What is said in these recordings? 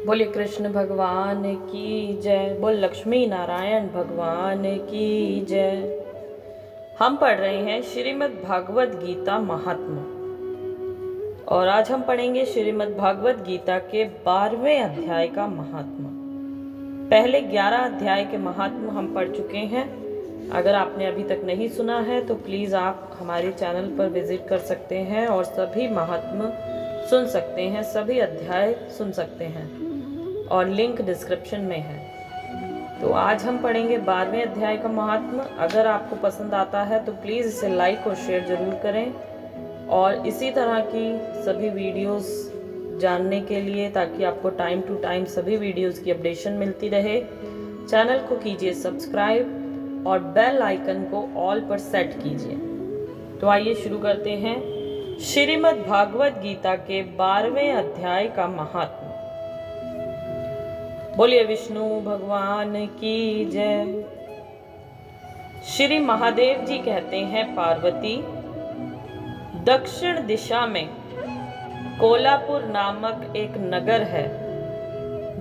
बोले कृष्ण भगवान की जय। बोल लक्ष्मी नारायण भगवान की जय। हम पढ़ रहे हैं श्रीमद् भागवत गीता महात्म्य और आज हम पढ़ेंगे श्रीमद् भागवत गीता के 12वें अध्याय का महात्म्य। पहले 11 अध्याय के महात्म्य हम पढ़ चुके हैं। अगर आपने अभी तक नहीं सुना है तो प्लीज़ आप हमारे चैनल पर विजिट कर सकते हैं और सभी महात्म्य सुन सकते हैं, सभी अध्याय सुन सकते हैं और लिंक डिस्क्रिप्शन में है। तो आज हम पढ़ेंगे 12वें अध्याय का महात्म्य। अगर आपको पसंद आता है तो प्लीज़ इसे लाइक और शेयर ज़रूर करें और इसी तरह की सभी वीडियोस जानने के लिए, ताकि आपको टाइम टू टाइम सभी वीडियोस की अपडेशन मिलती रहे, चैनल को कीजिए सब्सक्राइब और बेल आइकन को ऑल पर सेट कीजिए। तो आइए शुरू करते हैं श्रीमद् भागवत गीता के 12वें अध्याय का महात्म्य। बोलिए विष्णु भगवान की जय। श्री महादेव जी कहते हैं, पार्वती, दक्षिण दिशा में कोलापुर नामक एक नगर है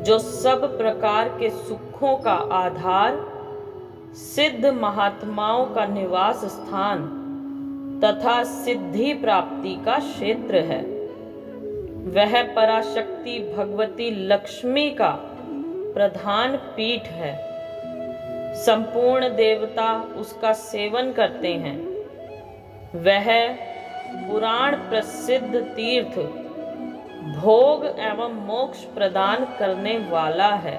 जो सब प्रकार के सुखों का आधार, सिद्ध महात्माओं का निवास स्थान तथा सिद्धि प्राप्ति का क्षेत्र है। वह पराशक्ति भगवती लक्ष्मी का प्रधान पीठ है। संपूर्ण देवता उसका सेवन करते हैं। वह पुराण प्रसिद्ध तीर्थ, भोग एवं मोक्ष प्रदान करने वाला है।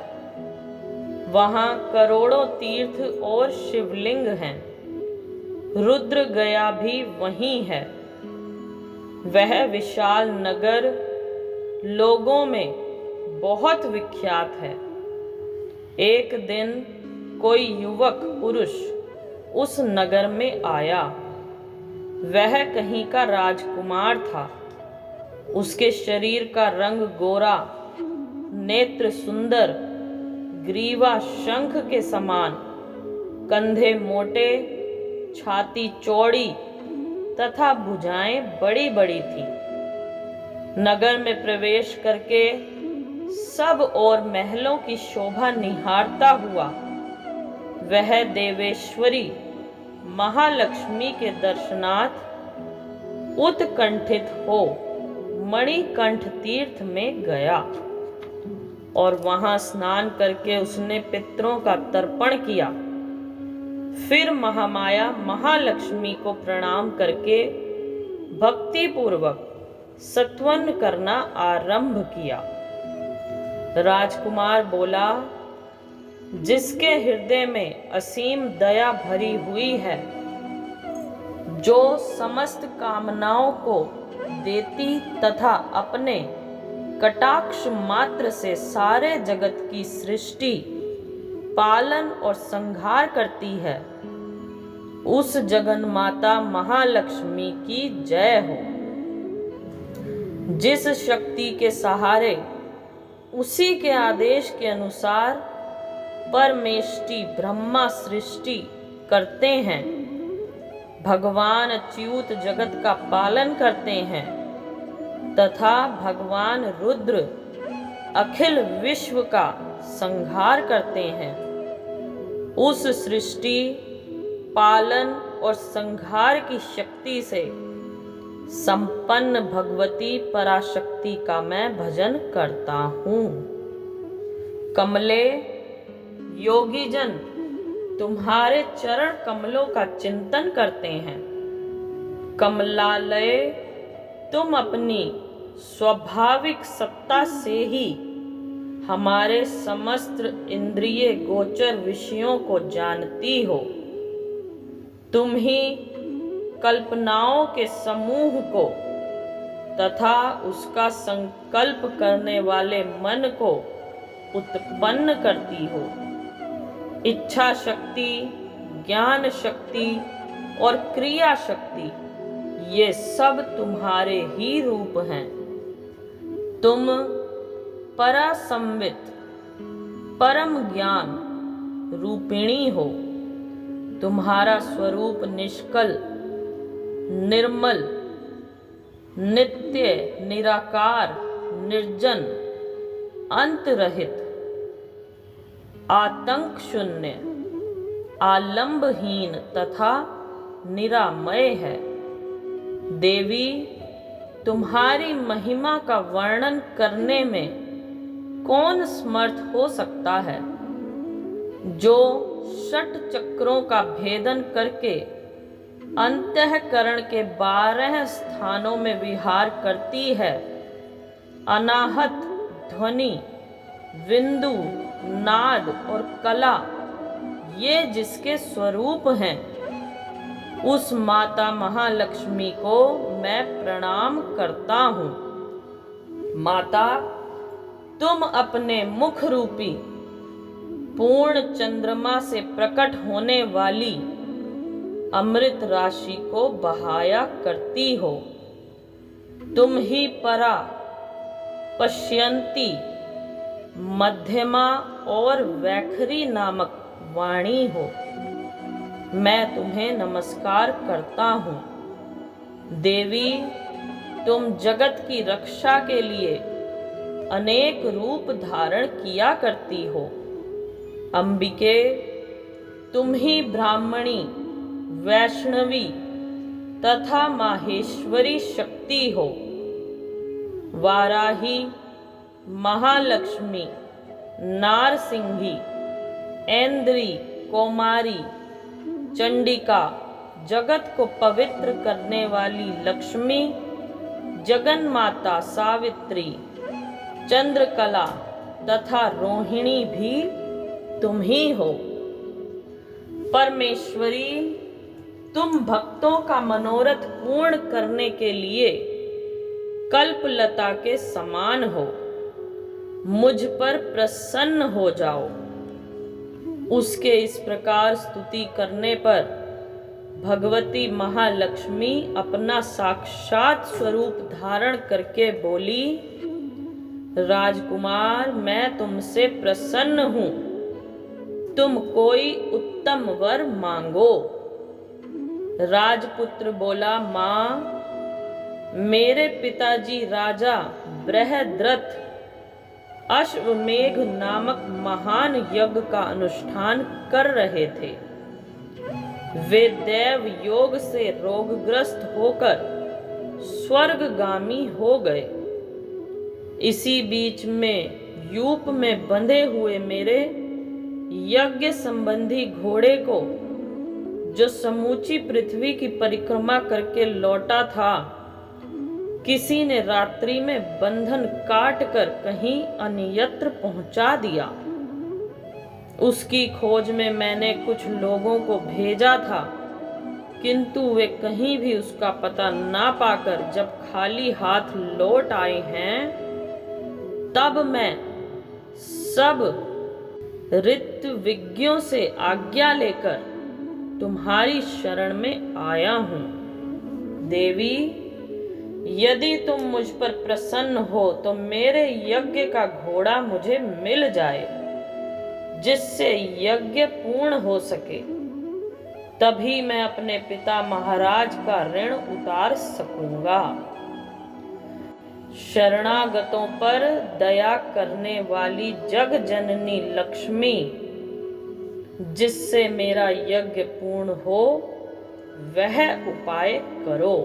वहाँ करोड़ों तीर्थ और शिवलिंग हैं। रुद्र गया भी वहीं है। वह विशाल नगर लोगों में बहुत विख्यात है। एक दिन कोई युवक पुरुष उस नगर में आया। वह कहीं का राजकुमार था। उसके शरीर का रंग गोरा, नेत्र सुंदर, ग्रीवा शंख के समान, कंधे मोटे, छाती चौड़ी तथा भुजाएं बड़ी बड़ी थी। नगर में प्रवेश करके सब और महलों की शोभा निहारता हुआ वह देवेश्वरी महालक्ष्मी के दर्शनार्थ उत्कंठित हो मणिकंठ तीर्थ में गया और वहां स्नान करके उसने पितरों का तर्पण किया। फिर महामाया महालक्ष्मी को प्रणाम करके भक्ति पूर्वक स्तवन करना आरंभ किया। राजकुमार बोला, जिसके हृदय में असीम दया भरी हुई है, जो समस्त कामनाओं को देती तथा अपने कटाक्ष मात्र से सारे जगत की सृष्टि, पालन और संहार करती है, उस जगन माता महालक्ष्मी की जय हो। जिस शक्ति के सहारे उसी के आदेश के अनुसार परमेष्टि ब्रह्मा सृष्टि करते हैं, भगवान अच्युत जगत का पालन करते हैं तथा भगवान रुद्र अखिल विश्व का संहार करते हैं, उस सृष्टि, पालन और संहार की शक्ति से संपन्न भगवती पराशक्ति का मैं भजन करता हूँ। कमले, योगी जन तुम्हारे चरण कमलों का चिंतन करते हैं। कमलालय, तुम अपनी स्वाभाविक सत्ता से ही हमारे समस्त इंद्रिय गोचर विषयों को जानती हो। तुम ही कल्पनाओं के समूह को तथा उसका संकल्प करने वाले मन को उत्पन्न करती हो। इच्छा शक्ति, ज्ञान शक्ति और क्रिया शक्ति, ये सब तुम्हारे ही रूप हैं। तुम परासंवित परम ज्ञान रूपिणी हो। तुम्हारा स्वरूप निष्कल, निर्मल, नित्य, निराकार, निर्जन, अंत रहित, आतंक शून्य, आलंबहीन तथा निरामय है। देवी, तुम्हारी महिमा का वर्णन करने में कौन समर्थ हो सकता है? जो षट चक्रों का भेदन करके अंतःकरण के 12 स्थानों में विहार करती है, अनाहत, ध्वनि, बिंदु, नाद और कला ये जिसके स्वरूप हैं, उस माता महालक्ष्मी को मैं प्रणाम करता हूँ। माता, तुम अपने मुख रूपी पूर्ण चंद्रमा से प्रकट होने वाली अमृत राशि को बहाया करती हो। तुम ही परा, पश्यंती, मध्यमा और वैखरी नामक वाणी हो। मैं तुम्हें नमस्कार करता हूँ। देवी, तुम जगत की रक्षा के लिए अनेक रूप धारण किया करती हो। अंबिके, तुम ही ब्राह्मणी, वैष्णवी तथा माहेश्वरी शक्ति हो। वाराही, महालक्ष्मी, नारसिंही, ऐन्द्री, कौमारी, चंडिका, जगत को पवित्र करने वाली लक्ष्मी, जगन्माता सावित्री, चंद्रकला तथा रोहिणी भी तुम ही हो। परमेश्वरी, तुम भक्तों का मनोरथ पूर्ण करने के लिए कल्पलता के समान हो। मुझ पर प्रसन्न हो जाओ। उसके इस प्रकार स्तुति करने पर भगवती महालक्ष्मी अपना साक्षात स्वरूप धारण करके बोली, राजकुमार, मैं तुमसे प्रसन्न हूँ। तुम कोई उत्तम वर मांगो। राजपुत्र बोला, माँ, मेरे पिताजी राजा बृहद्रथ अश्वमेघ नामक महान यज्ञ का अनुष्ठान कर रहे थे। वे देव योग से रोगग्रस्त होकर स्वर्गगामी हो गए। इसी बीच में यूप में बंधे हुए मेरे यज्ञ संबंधी घोड़े को, जो समूची पृथ्वी की परिक्रमा करके लौटा था, किसी ने रात्रि में बंधन काटकर कहीं अन्यत्र पहुंचा दिया। उसकी खोज में मैंने कुछ लोगों को भेजा था, किंतु वे कहीं भी उसका पता ना पाकर जब खाली हाथ लौट आए हैं, तब मैं सब ऋत्विज्ञों से आज्ञा लेकर तुम्हारी शरण में आया हूँ। देवी, यदि तुम मुझ पर प्रसन्न हो तो मेरे यज्ञ का घोड़ा मुझे मिल जाए, जिससे यज्ञ पूर्ण हो सके। तभी मैं अपने पिता महाराज का ऋण उतार सकूंगा। शरणागतों पर दया करने वाली जग जननी लक्ष्मी, जिससे मेरा यज्ञ पूर्ण हो, वह उपाय करो।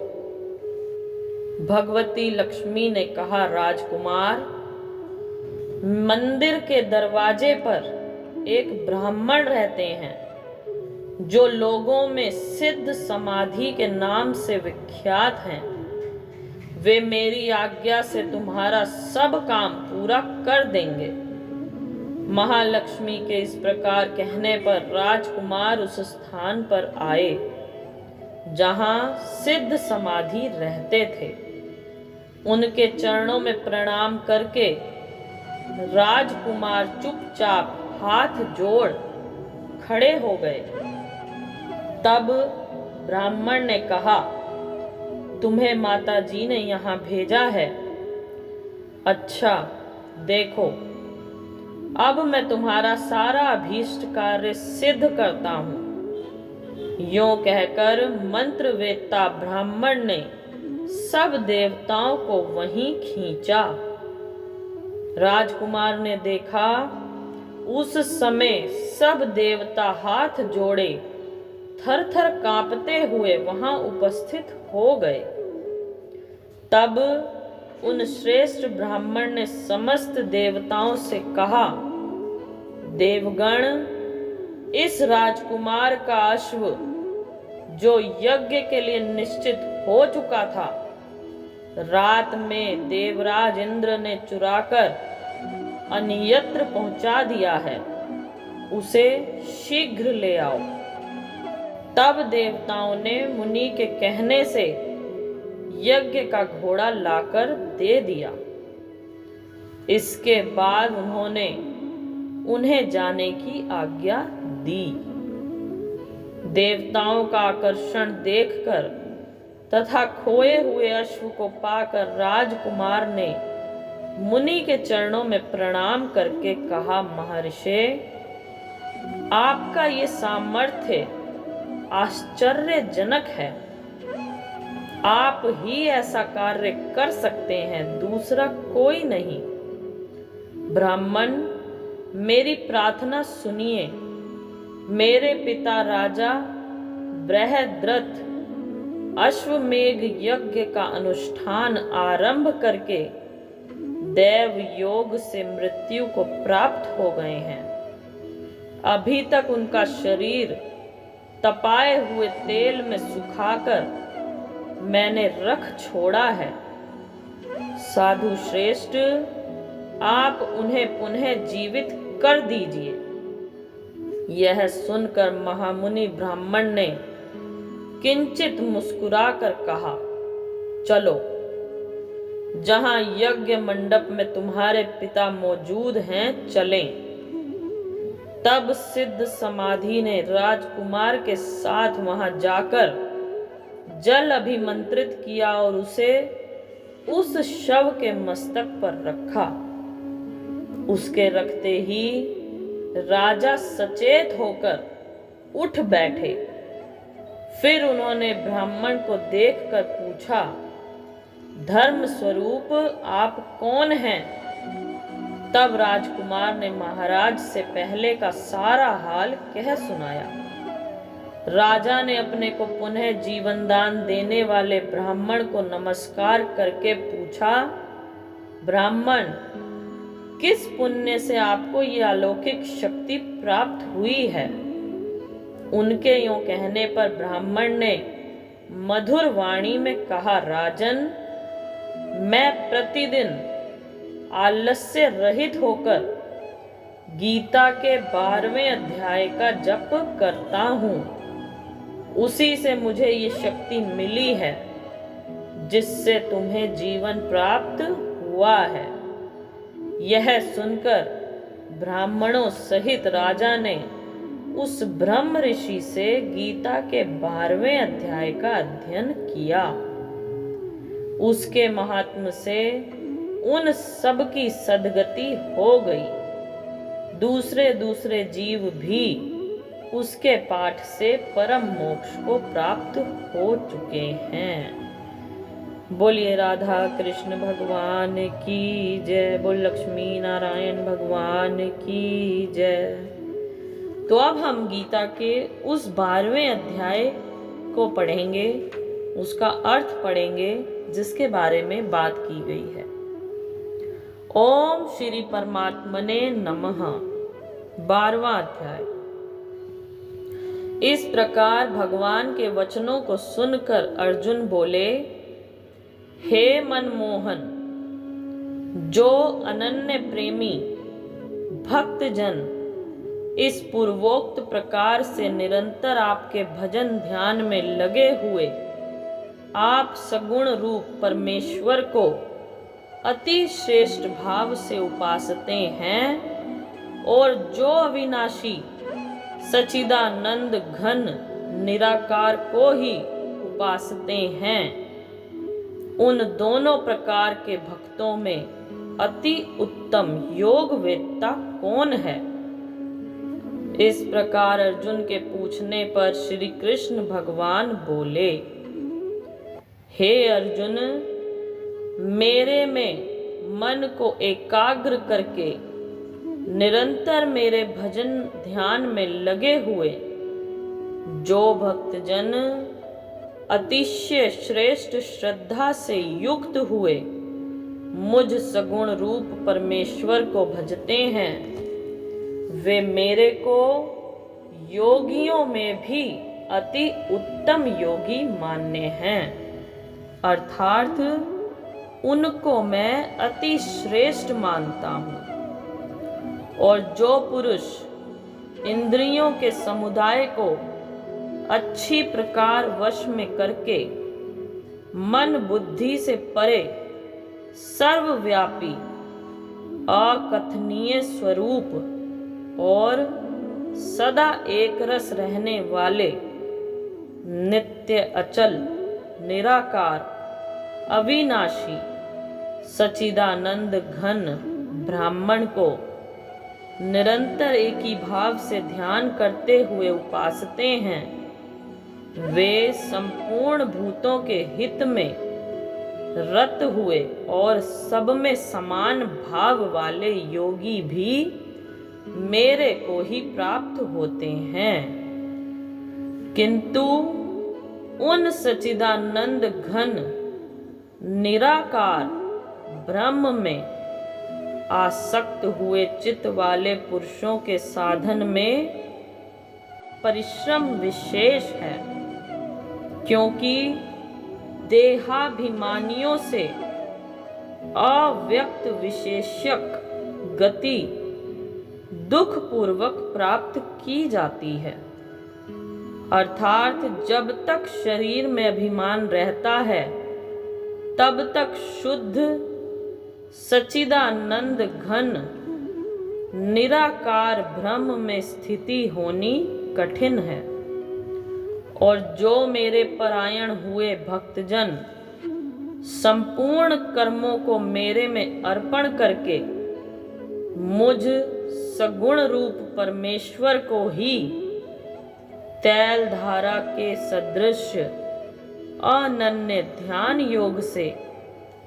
भगवती लक्ष्मी ने कहा, राजकुमार, मंदिर के दरवाजे पर एक ब्राह्मण रहते हैं, जो लोगों में सिद्ध समाधि के नाम से विख्यात हैं। वे मेरी आज्ञा से तुम्हारा सब काम पूरा कर देंगे। महालक्ष्मी के इस प्रकार कहने पर राजकुमार उस स्थान पर आए जहां सिद्ध समाधि रहते थे। उनके चरणों में प्रणाम करके राजकुमार चुपचाप हाथ जोड़ खड़े हो गए। तब ब्राह्मण ने कहा, तुम्हें माता जी ने यहाँ भेजा है। अच्छा, देखो, अब मैं तुम्हारा सारा अभीष्ट कार्य सिद्ध करता हूँ। यों कहकर मंत्रवेत्ता ब्राह्मण ने सब देवताओं को वहीं खींचा। राजकुमार ने देखा, उस समय सब देवता हाथ जोड़े थर थर कांपते हुए वहां उपस्थित हो गए। तब उन श्रेष्ठ ब्राह्मण ने समस्त देवताओं से कहा, देवगण, इस राजकुमार का अश्व जो यज्ञ के लिए निश्चित हो चुका था, रात में देवराज इंद्र ने चुराकर अन्यत्र पहुंचा दिया है, उसे शीघ्र ले आओ। तब देवताओं ने मुनि के कहने से यज्ञ का घोड़ा लाकर दे दिया। इसके बाद उन्होंने उन्हें जाने की आज्ञा दी। देवताओं का आकर्षण देखकर तथा खोए हुए अश्व को पाकर राजकुमार ने मुनि के चरणों में प्रणाम करके कहा, महर्षि, आपका ये सामर्थ्य आश्चर्यजनक है। आप ही ऐसा कार्य कर सकते हैं, दूसरा कोई नहीं। ब्राह्मण, मेरी प्रार्थना सुनिए। मेरे पिता राजा बृहद्रथ अश्वमेघ यज्ञ का अनुष्ठान आरंभ करके देव योग से मृत्यु को प्राप्त हो गए हैं। अभी तक उनका शरीर तपाए हुए तेल में सुखाकर मैंने रख छोड़ा है। साधु श्रेष्ठ, आप उन्हें पुनः जीवित कर दीजिए। यह सुनकर महामुनि ब्राह्मण ने किंचित मुस्कुराकर कहा, चलो, जहां यज्ञ मंडप में तुम्हारे पिता मौजूद हैं, चलें। तब सिद्ध समाधि ने राजकुमार के साथ वहां जाकर जल अभिमंत्रित किया और उसे उस शव के मस्तक पर रखा। उसके रखते ही राजा सचेत होकर उठ बैठे। फिर उन्होंने ब्राह्मण को देखकर पूछा, धर्म स्वरूप आप कौन हैं? तब राजकुमार ने महाराज से पहले का सारा हाल कह सुनाया। राजा ने अपने को पुनः जीवन दान देने वाले ब्राह्मण को नमस्कार करके पूछा, ब्राह्मण, किस पुण्य से आपको ये अलौकिक शक्ति प्राप्त हुई है? उनके यूं कहने पर ब्राह्मण ने मधुर वाणी में कहा, राजन, मैं प्रतिदिन आलस्य रहित होकर गीता के 12वें अध्याय का जप करता हूँ। उसी से मुझे ये शक्ति मिली है जिससे तुम्हें जीवन प्राप्त हुआ है। यह सुनकर ब्राह्मणों सहित राजा ने उस ब्रह्म ऋषि से गीता के 12वें अध्याय का अध्ययन किया। उसके महात्म्य से उन सब की सद्गति हो गई। दूसरे दूसरे जीव भी उसके पाठ से परम मोक्ष को प्राप्त हो चुके हैं। बोलिए राधा कृष्ण भगवान की जय। बोल लक्ष्मी नारायण भगवान की जय। तो अब हम गीता के उस 12वें अध्याय को पढ़ेंगे, उसका अर्थ पढ़ेंगे जिसके बारे में बात की गई है। ओम श्री परमात्मने नमः। 12वां अध्याय। इस प्रकार भगवान के वचनों को सुनकर अर्जुन बोले, हे मनमोहन, जो अनन्य प्रेमी भक्तजन इस पूर्वोक्त प्रकार से निरंतर आपके भजन ध्यान में लगे हुए आप सगुण रूप परमेश्वर को अति श्रेष्ठ भाव से उपासते हैं और जो अविनाशी सच्चिदानंद घन निराकार को ही उपासते हैं, उन दोनों प्रकार के भक्तों में अति उत्तम योगवेत्ता कौन है? इस प्रकार अर्जुन के पूछने पर श्री कृष्ण भगवान बोले, हे अर्जुन, मेरे में मन को एकाग्र करके निरंतर मेरे भजन ध्यान में लगे हुए जो भक्तजन अतिशय श्रेष्ठ श्रद्धा से युक्त हुए मुझ सगुण रूप परमेश्वर को भजते हैं, वे मेरे को योगियों में भी अति उत्तम योगी मान्य हैं। अर्थात उनको मैं अति श्रेष्ठ मानता हूँ। और जो पुरुष इंद्रियों के समुदाय को अच्छी प्रकार वश में करके मन बुद्धि से परे सर्वव्यापी अकथनीय स्वरूप और सदा एक रस रहने वाले नित्य अचल निराकार अविनाशी सच्चिदानंद घन ब्राह्मण को निरंतर एक ही भाव से ध्यान करते हुए उपासते हैं, वे संपूर्ण भूतों के हित में रत हुए और सब में समान भाव वाले योगी भी मेरे को ही प्राप्त होते हैं। किंतु उन सच्चिदानंद घन निराकार ब्रह्म में आसक्त हुए चित्त वाले पुरुषों के साधन में परिश्रम विशेष है, क्योंकि देहाभिमानियों से अव्यक्त विशेषक गति दुख पूर्वक प्राप्त की जाती है। अर्थात जब तक शरीर में अभिमान रहता है तब तक शुद्ध सच्चिदानंद घन निराकार ब्रह्म में स्थिति होनी कठिन है। और जो मेरे परायण हुए भक्तजन संपूर्ण कर्मों को मेरे में अर्पण करके मुझ सगुण रूप परमेश्वर को ही तैल धारा के सदृश अनन्य ध्यान योग से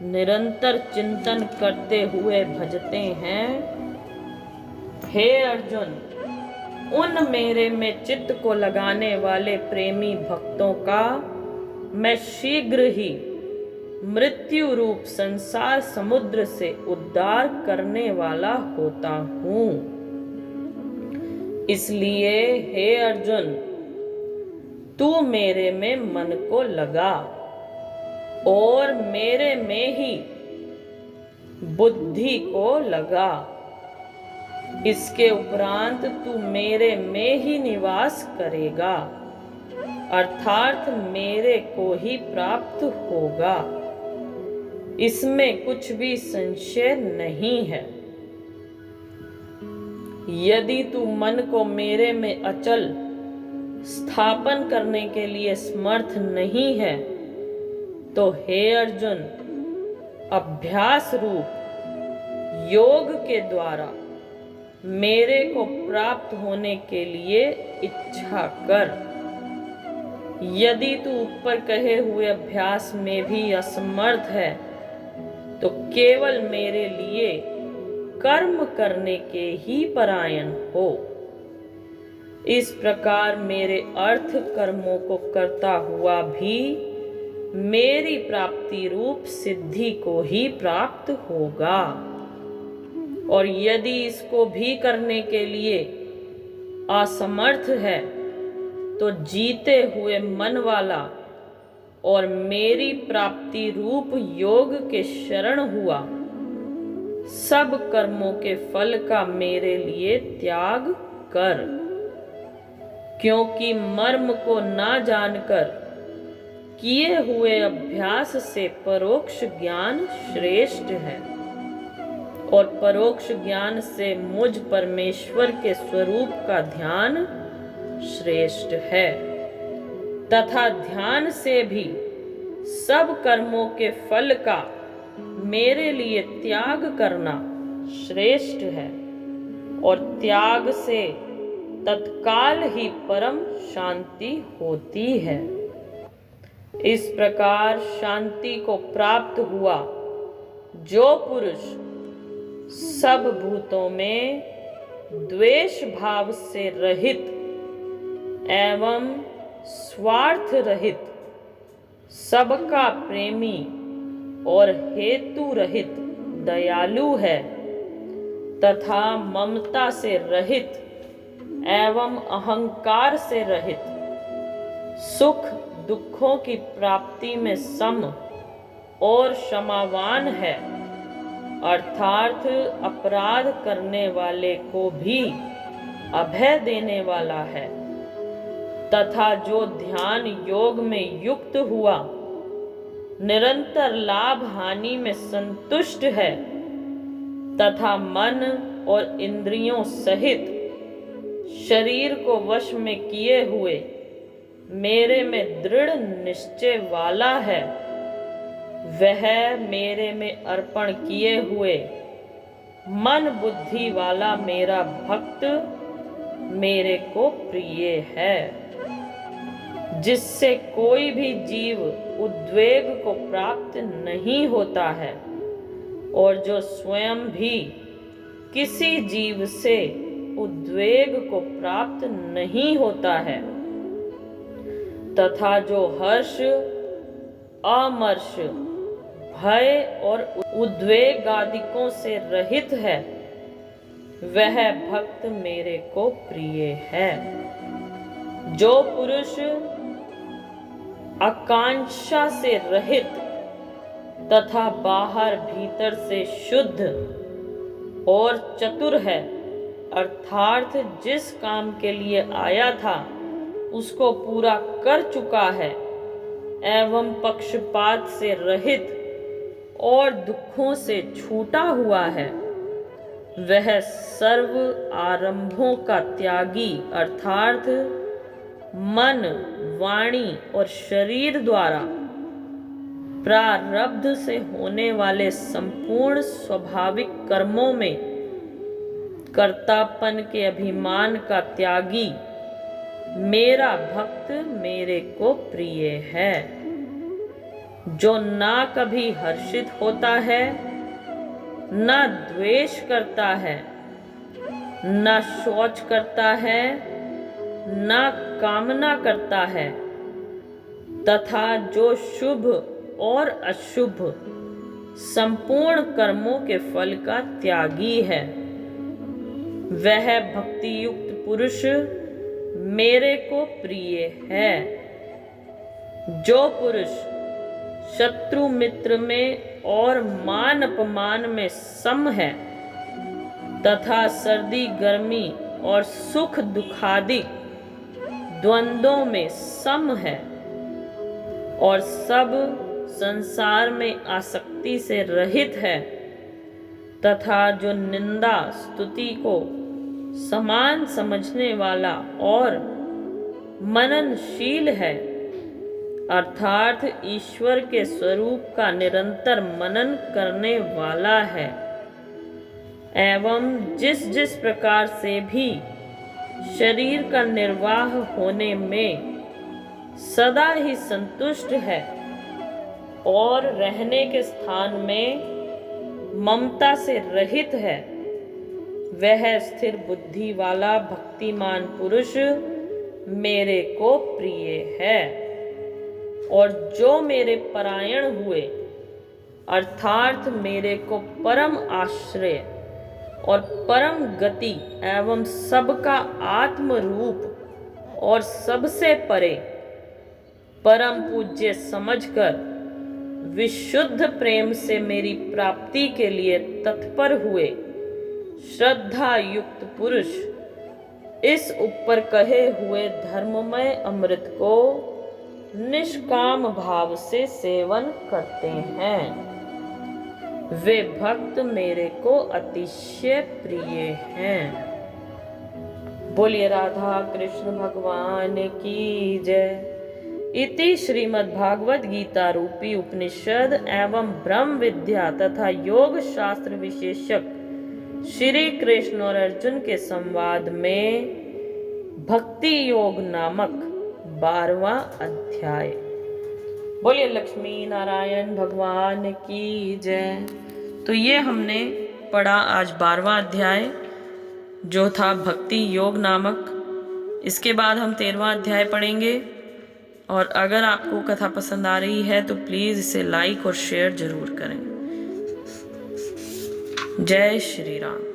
निरंतर चिंतन करते हुए भजते हैं, हे अर्जुन, उन मेरे में चित्त को लगाने वाले प्रेमी भक्तों का मैं शीघ्र ही मृत्यु रूप संसार समुद्र से उद्धार करने वाला होता हूँ। इसलिए हे अर्जुन, तू मेरे में मन को लगा और मेरे में ही बुद्धि को लगा। इसके उपरांत तू मेरे में ही निवास करेगा, अर्थात मेरे को ही प्राप्त होगा। इसमें कुछ भी संशय नहीं है। यदि तू मन को मेरे में अचल स्थापन करने के लिए समर्थ नहीं है तो हे अर्जुन, अभ्यास रूप योग के द्वारा मेरे को प्राप्त होने के लिए इच्छा कर। यदि तू ऊपर कहे हुए अभ्यास में भी असमर्थ है तो केवल मेरे लिए कर्म करने के ही परायण हो। इस प्रकार मेरे अर्थ कर्मों को करता हुआ भी मेरी प्राप्ति रूप सिद्धि को ही प्राप्त होगा। और यदि इसको भी करने के लिए असमर्थ है तो जीते हुए मन वाला और मेरी प्राप्ति रूप योग के शरण हुआ सब कर्मों के फल का मेरे लिए त्याग कर। क्योंकि मर्म को ना जानकर किए हुए अभ्यास से परोक्ष ज्ञान श्रेष्ठ है और परोक्ष ज्ञान से मुझ परमेश्वर के स्वरूप का ध्यान श्रेष्ठ है तथा ध्यान से भी सब कर्मों के फल का मेरे लिए त्याग करना श्रेष्ठ है और त्याग से तत्काल ही परम शांति होती है। इस प्रकार शांति को प्राप्त हुआ जो पुरुष सब भूतों में द्वेष भाव से रहित एवं स्वार्थ रहित, सबका प्रेमी और हेतु रहित दयालु है तथा ममता से रहित एवं अहंकार से रहित, सुख दुखों की प्राप्ति में सम और क्षमावान है, अर्थात अपराध करने वाले को भी अभय देने वाला है, तथा जो ध्यान योग में युक्त हुआ निरंतर लाभ हानि में संतुष्ट है तथा मन और इंद्रियों सहित शरीर को वश में किए हुए मेरे में दृढ़ निश्चय वाला है, वह मेरे में अर्पण किए हुए मन बुद्धि वाला मेरा भक्त मेरे को प्रिय है, जिससे कोई भी जीव उद्वेग को प्राप्त नहीं होता है और जो स्वयं भी किसी जीव से उद्वेग को प्राप्त नहीं होता है, तथा जो हर्ष अमर्ष भय और उद्वेग आदिकों से रहित है, वह भक्त मेरे को प्रिय है। जो पुरुष आकांक्षा से रहित तथा बाहर भीतर से शुद्ध और चतुर है, अर्थात जिस काम के लिए आया था उसको पूरा कर चुका है एवं पक्षपात से रहित और दुखों से छूटा हुआ है, वह सर्व आरंभों का त्यागी अर्थात मन वाणी और शरीर द्वारा प्रारब्ध से होने वाले संपूर्ण स्वाभाविक कर्मों में कर्तापन के अभिमान का त्यागी मेरा भक्त मेरे को प्रिय है। जो ना कभी हर्षित होता है, ना द्वेष करता है, ना शौच करता है, ना कामना करता है, तथा जो शुभ और अशुभ संपूर्ण कर्मों के फल का त्यागी है, वह भक्ति युक्त पुरुष मेरे को प्रिय है। जो पुरुष शत्रु मित्र में और मान अपमान में सम है तथा सर्दी गर्मी और सुख दुखादि द्वंद्वों में सम है और सब संसार में आसक्ति से रहित है, तथा जो निंदा स्तुति को समान समझने वाला और मननशील है, अर्थात ईश्वर के स्वरूप का निरंतर मनन करने वाला है एवं जिस जिस प्रकार से भी शरीर का निर्वाह होने में सदा ही संतुष्ट है और रहने के स्थान में ममता से रहित है, वह स्थिर बुद्धि वाला भक्तिमान पुरुष मेरे को प्रिय है। और जो मेरे परायण हुए अर्थात मेरे को परम आश्रय और परम गति एवं सबका आत्म रूप और सबसे परे परम पूज्य समझकर विशुद्ध प्रेम से मेरी प्राप्ति के लिए तत्पर हुए श्रद्धा युक्त पुरुष इस ऊपर कहे हुए धर्ममय अमृत को निष्काम भाव से सेवन करते हैं, वे भक्त मेरे को अतिशय प्रिय हैं। बोलिए राधा कृष्ण भगवान की जय। इति श्रीमद्भागवत गीता रूपी उपनिषद एवं ब्रह्म विद्या तथा योग शास्त्र विशेषक श्री कृष्ण और अर्जुन के संवाद में भक्ति योग नामक 12वां अध्याय। बोलिए लक्ष्मी नारायण भगवान की जय। तो ये हमने पढ़ा आज 12वां अध्याय जो था भक्ति योग नामक। इसके बाद हम 13वां अध्याय पढ़ेंगे। और अगर आपको कथा पसंद आ रही है तो प्लीज़ इसे लाइक और शेयर जरूर करें। जय श्री राम।